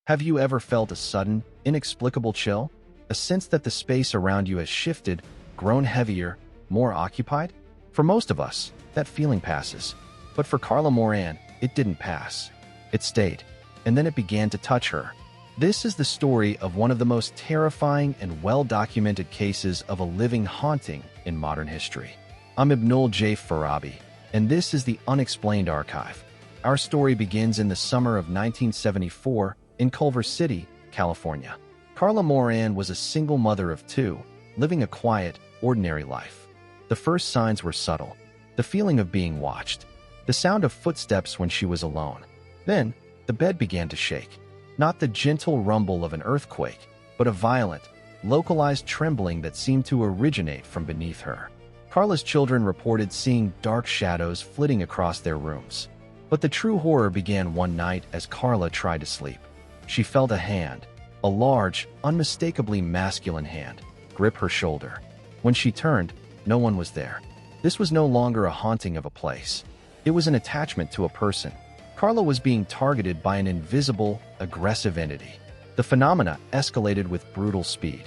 Have you ever felt a sudden, inexplicable chill? A sense that the space around you has shifted, grown heavier, more occupied? For most of us, that feeling passes. But for Carla Moran, it didn't pass. It stayed, and then it began to touch her. This is the story of one of the most terrifying and well-documented cases of a living haunting in modern history. I'm Ibnul J. Farabi, and this is the Unexplained Archive. Our story begins in the summer of 1974 in Culver City, California. Carla Moran was a single mother of two, living a quiet, ordinary life. The first signs were subtle. The feeling of being watched. The sound of footsteps when she was alone. Then, the bed began to shake. Not the gentle rumble of an earthquake, but a violent, localized trembling that seemed to originate from beneath her. Carla's children reported seeing dark shadows flitting across their rooms. But the true horror began one night as Carla tried to sleep. She felt a hand, a large, unmistakably masculine hand, grip her shoulder. When she turned, no one was there. This was no longer a haunting of a place. It was an attachment to a person. Carla was being targeted by an invisible, aggressive entity. The phenomena escalated with brutal speed.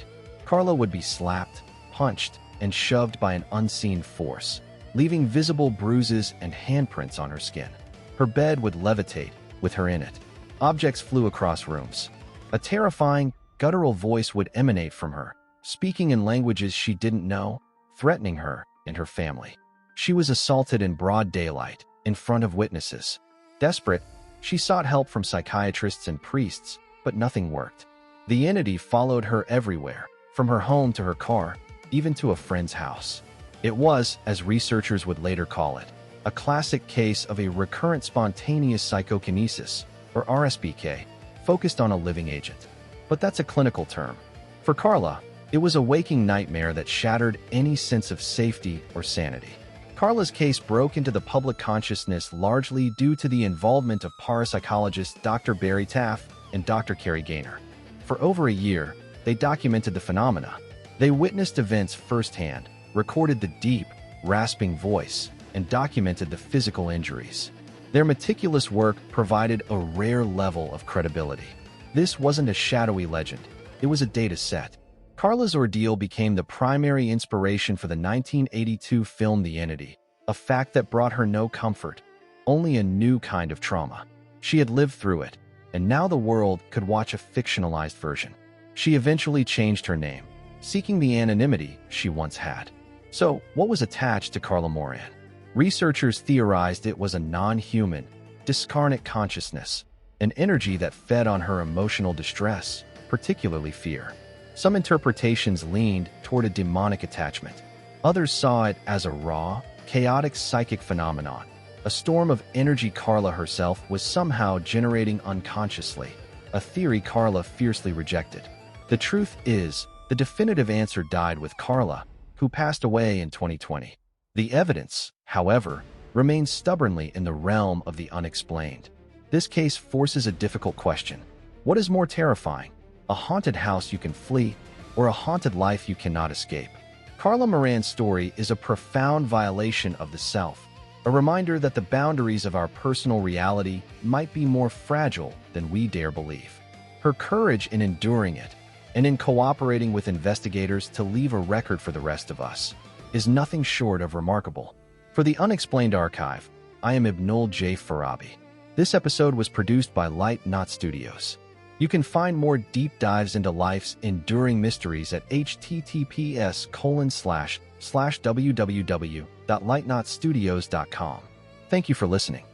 Carla would be slapped, punched, and shoved by an unseen force, leaving visible bruises and handprints on her skin. Her bed would levitate, with her in it. Objects flew across rooms. A terrifying, guttural voice would emanate from her, speaking in languages she didn't know, threatening her and her family. She was assaulted in broad daylight, in front of witnesses. Desperate, she sought help from psychiatrists and priests, but nothing worked. The entity followed her everywhere, from her home to her car, even to a friend's house. It was, as researchers would later call it, a classic case of a recurrent spontaneous psychokinesis, or RSPK, focused on a living agent. But that's a clinical term. For Carla, it was a waking nightmare that shattered any sense of safety or sanity. Carla's case broke into the public consciousness largely due to the involvement of parapsychologists Dr. Barry Taff and Dr. Carrie Gaynor. For over a year, they documented the phenomena. They witnessed events firsthand, recorded the deep, rasping voice, and documented the physical injuries. Their meticulous work provided a rare level of credibility. This wasn't a shadowy legend, it was a data set. Carla's ordeal became the primary inspiration for the 1982 film The Entity, a fact that brought her no comfort, only a new kind of trauma. She had lived through it, and now the world could watch a fictionalized version. She eventually changed her name, seeking the anonymity she once had. So, what was attached to Carla Moran? Researchers theorized it was a non-human, discarnate consciousness, an energy that fed on her emotional distress, particularly fear. Some interpretations leaned toward a demonic attachment. Others saw it as a raw, chaotic psychic phenomenon, a storm of energy Carla herself was somehow generating unconsciously, a theory Carla fiercely rejected. The truth is, the definitive answer died with Carla, who passed away in 2020. The evidence, however, remains stubbornly in the realm of the unexplained. This case forces a difficult question. What is more terrifying, a haunted house you can flee, or a haunted life you cannot escape? Carla Moran's story is a profound violation of the self, a reminder that the boundaries of our personal reality might be more fragile than we dare believe. Her courage in enduring it, and in cooperating with investigators to leave a record for the rest of us, is nothing short of remarkable. For the Unexplained Archive, I am Ibnul J. Farabi. This episode was produced by Light Knot Studios. You can find more deep dives into life's enduring mysteries at https://www.lightknotstudios.com. Thank you for listening.